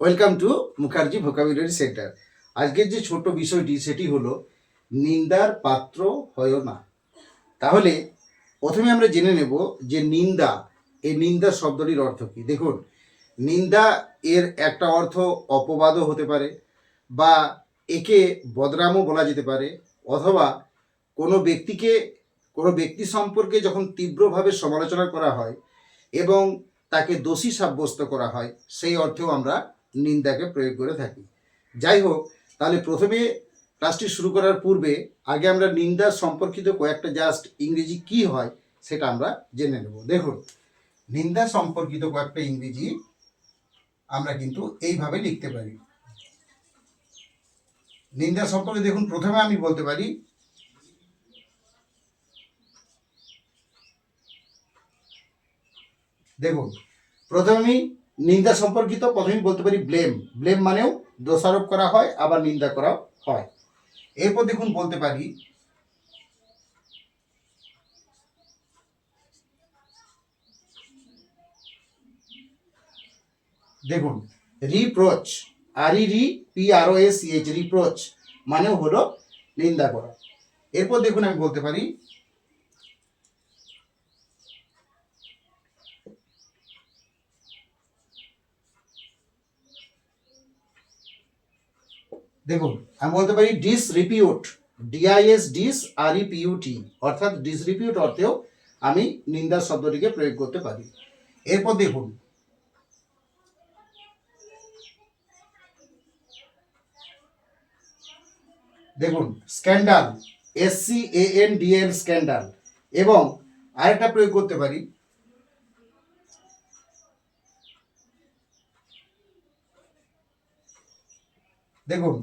Welcome to Mukherjee vocabulary centre. আজকের যে ছোট্ট বিষয়টি সেটি হলো নিন্দার পাত্র হয় না। তাহলে প্রথমে আমরা জেনে নেব যে নিন্দা, এই নিন্দা শব্দটির অর্থ কী। দেখুন, নিন্দা এর একটা অর্থ অপবাদও হতে পারে, বা একে বদনামও বলা যেতে পারে, অথবা কোনো ব্যক্তি সম্পর্কে যখন তীব্রভাবে সমালোচনা করা হয় এবং তাকে দোষী সাব্যস্ত করা হয়, সেই অর্থেও আমরা নিন্দাকে প্রয়োগ করে থাকি। যাই হোক, তাহলে প্রথমে ক্লাসটি শুরু করার পূর্বে আগে আমরা নিন্দা সম্পর্কিত কয়েকটা জাস্ট ইংরেজি কি হয় সেটা আমরা জেনে নেব। দেখুন, নিন্দা সম্পর্কিত কয়েকটা ইংরেজি আমরা কিন্তু এইভাবে লিখতে পারি। নিন্দা সম্পর্কে দেখুন, প্রথমে আমি বলতে পারি দেখুন প্রথমে আমি নিন্দা সম্পর্কিত প্রথমেই বলতে পারি ব্লেম। ব্লেম মানেও দোষারোপ করা হয়, আবার নিন্দা করা হয়। এরপর দেখুন বলতে পারি দেখুন রিপ্রোচ, REPROCH, রিপ্রোচ মানেও হলো নিন্দা করা। এরপর দেখুন আমি বলতে পারি আমি বলতে পারি ডিসরিপিউট, DISREPUT, অর্থাৎ ডিসরিপিউট অর্থেও আমি নিন্দা শব্দটিকে প্রয়োগ করতে পারি। এরপর দেখুন স্ক্যান্ডাল, SCANDAL, স্ক্যান্ডাল। এবং আরেকটা প্রয়োগ করতে পারি দেখুন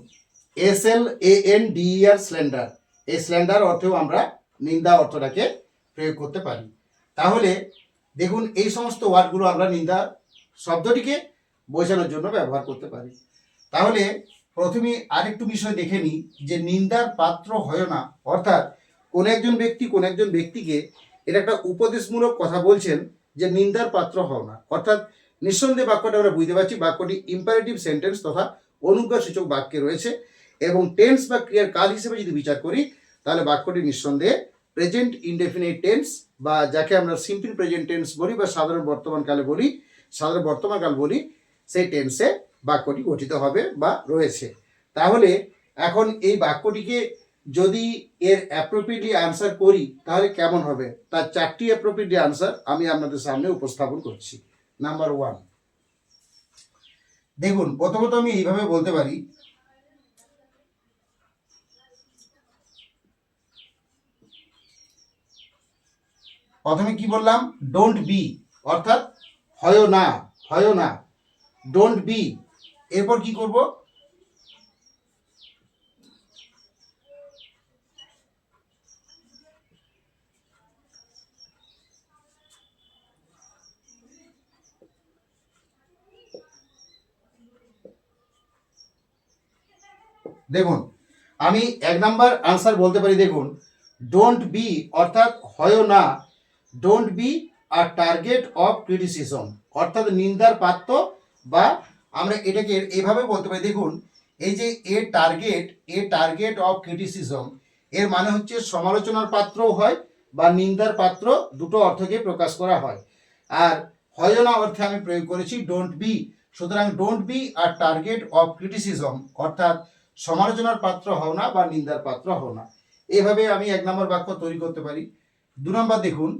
SLANDER, স্ল্যান্ডার। এই স্ল্যান্ডার অর্থেও আমরা নিন্দা অর্থটাকে প্রয়োগ করতে পারি। তাহলে দেখুন, এই সমস্ত ওয়ার্ডগুলো আমরা নিন্দা শব্দটিকে বোঝানোর জন্য ব্যবহার করতে পারি। তাহলে প্রথমে আরেকটু বিষয় দেখে নিই যে নিন্দার পাত্র হয় না, অর্থাৎ কোন একজন ব্যক্তিকে এটা একটা উপদেশমূলক কথা বলছেন যে নিন্দার পাত্র হও না। অর্থাৎ নিঃসন্দেহে বাক্যটা আমরা বুঝতে পারছি, বাক্যটি ইম্পারেটিভ সেন্টেন্স তথা অনুজ্ঞাসূচক বাক্যে রয়েছে, এবং টেন্স বা ক্রিয়ার কাল হিসেবে যদি বিচার করি তাহলে বাক্যটি নিঃসন্দেহে প্রেজেন্ট ইনডেফিনিট টেন্স, বা যাকে আমরা সিম্পল প্রেজেন্ট টেন্স বলি বা সাধারণ বর্তমানকাল বলি, সেই টেন্সে বাক্যটি গঠিত হবে বা রয়েছে। তাহলে এখন এই বাক্যটিকে যদি এর অ্যাপ্রোপ্রিয়েটলি আনসার করি তাহলে কেমন হবে, তার 4টি অ্যাপ্রোপ্রিয়েটলি আনসার আমি আপনাদের সামনে উপস্থাপন করছি। নাম্বার 1, দেখুন প্রথমত আমি এইভাবে বলতে পারি প্রথমে কি বললাম, ডোন্ট বি, অর্থাৎ হয় না, ডোন্ট বি। এরপর কি করব, দেখুন আমি 1 নাম্বার আনসার বলতে পারি। দেখুন, ডোন্ট বি অর্থাৎ হয় না, don't be a target of criticism, অর্থাৎ নিন্দার পাত্র, বা আমরা এটাকে এইভাবে বলতে পারি। দেখুন, এই যে এ টার্গেট অফ ক্রিটিসিজম, এর মানে হচ্ছে সমালোচনার পাত্রও হয় বা নিন্দার পাত্র, দুটো অর্থকে প্রকাশ করা হয়। আর হয় না অর্থে আমি প্রয়োগ করেছি ডোন্ট বি। সুতরাং ডোন্ট বি আর টার্গেট অফ ক্রিটিসিজম, অর্থাৎ সমালোচনার পাত্র হও না বা নিন্দার পাত্র হও না। এভাবে আমি 1 নম্বর বাক্য তৈরি করতে পারি। 2 নম্বর দেখুন,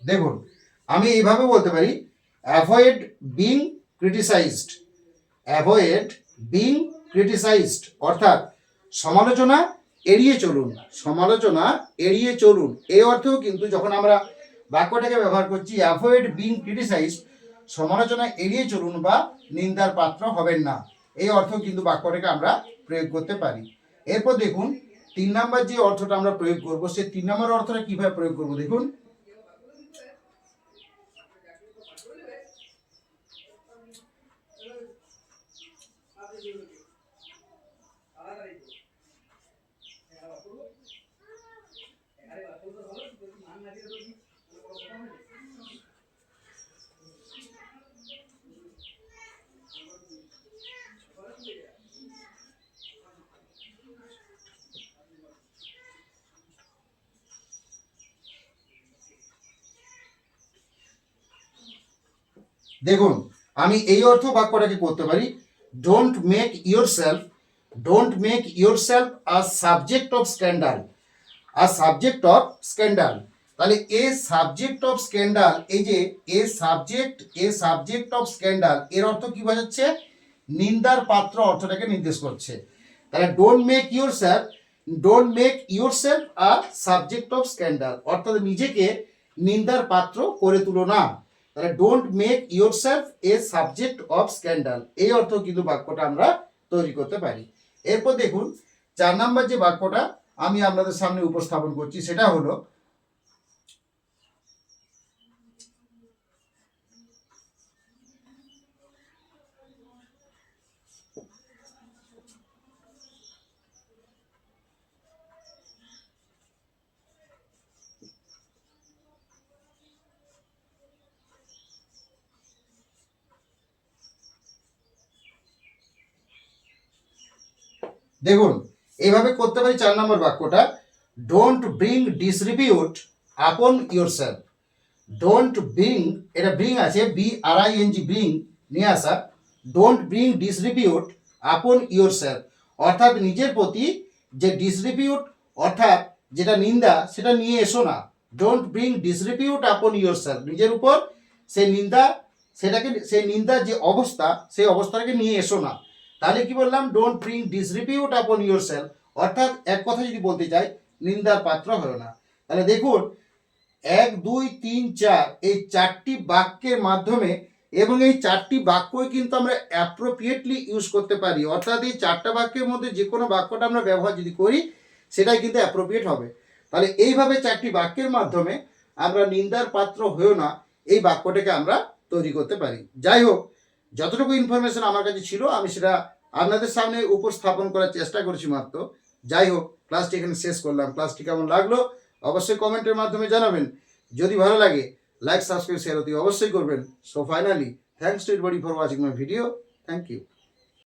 দেখুন আমি এইভাবে বলতে পারি avoid being criticised, avoid being criticised, অর্থাৎ সমালোচনা এড়িয়ে চলুন। এই অর্থেও কিন্তু যখন আমরা বাক্যটাকে ব্যবহার করছি অ্যাভয়েড বিং ক্রিটিসাইজড, সমালোচনা এড়িয়ে চলুন বা নিন্দার পাত্র হবেন না, এই অর্থেও কিন্তু বাক্যটাকে আমরা প্রয়োগ করতে পারি। এরপর দেখুন 3 নম্বর যে অর্থটা আমরা প্রয়োগ করব, সেই 3 নম্বর অর্থটা কিভাবে প্রয়োগ করব। দেখুন, দেখুন, আমি এই অর্থ বাক্যটাকে করতে পারি, don't make your self a subject of scandal, তাহলে এ সাবজেক্ট অফ স্ক্যান্ডাল, এই যে এ সাবজেক্ট অফ স্ক্যান্ডাল এর অর্থ কি বোঝাচ্ছে? নিন্দার পাত্র অর্থটাকে নির্দেশ করছে। তাহলে don't make your self a subject of scandal, অর্থাৎ নিজেকে নিন্দার পাত্র করে তুলো না। তাহলে don't make your self A subject of scandal, এই অর্থ কিন্তু বাক্যটা আমরা তৈরি করতে পারি। এরপর দেখুন 4 নম্বর যে বাক্যটা আমি আপনাদের সামনে উপস্থাপন করছি সেটা হলো, দেখুন এইভাবে করতে পারি 4 নম্বর বাক্যটা, ডোন্ট ব্রিং ডিসরিপিউট আপন ইয়োর সেলফ। ডোন্ট ব্রিং, এটা ব্রিং আছে, BRING, ব্রিং নিয়ে আসা, ডোন্ট ব্রিং ডিসরিপিউট আপন ইয়োর সেলফ, অর্থাৎ নিজের প্রতি যে ডিসরিপিউট অর্থাৎ যেটা নিন্দা সেটা নিয়ে এসো না। ডোন্ট ব্রিং ডিসরিপিউট আপন ইয়োর সেলফ, নিজের উপর সেই নিন্দা, সেই নিন্দার যে অবস্থা সেই অবস্থাটাকে নিয়ে এসো না। তাহলে কি বললাম? ডোন্ট ব্রিং ডিসরিপিউট আপন ইয়োর সেলফ, অর্থাৎ এক কথা যদি বলতে চাই, নিন্দার পাত্র হয় না। তাহলে দেখুন 1, 2, 3, 4 এই 4টি বাক্যের মাধ্যমে, এবং এই 4টি বাক্যই কিন্তু আমরা অ্যাপ্রোপ্রিয়েটলি ইউজ করতে পারি, অর্থাৎ এই 4টা বাক্যের মধ্যে যে কোনো বাক্যটা আমরা ব্যবহার যদি করি সেটাই কিন্তু অ্যাপ্রোপ্রিয়েট হবে। তাহলে এইভাবে 4টি বাক্যের মাধ্যমে আমরা নিন্দার পাত্র হয়েও না এই বাক্যটাকে আমরা তৈরি করতে পারি। যাই হোক, যতটুকু ইনফরমেশন আমার কাছে ছিল আমি সেটা আপনাদের সামনে উপস্থাপন করার চেষ্টা করেছি মাত্র। যাই হোক, ক্লাসটি এখানে শেষ করলাম। ক্লাসটি কেমন লাগলো অবশ্যই কমেন্টের মাধ্যমে জানাবেন। যদি ভালো লাগে লাইক, সাবস্ক্রাইব, শেয়ার অতি অবশ্যই করবেন। So finally, thanks to everybody for watching my video. Thank you.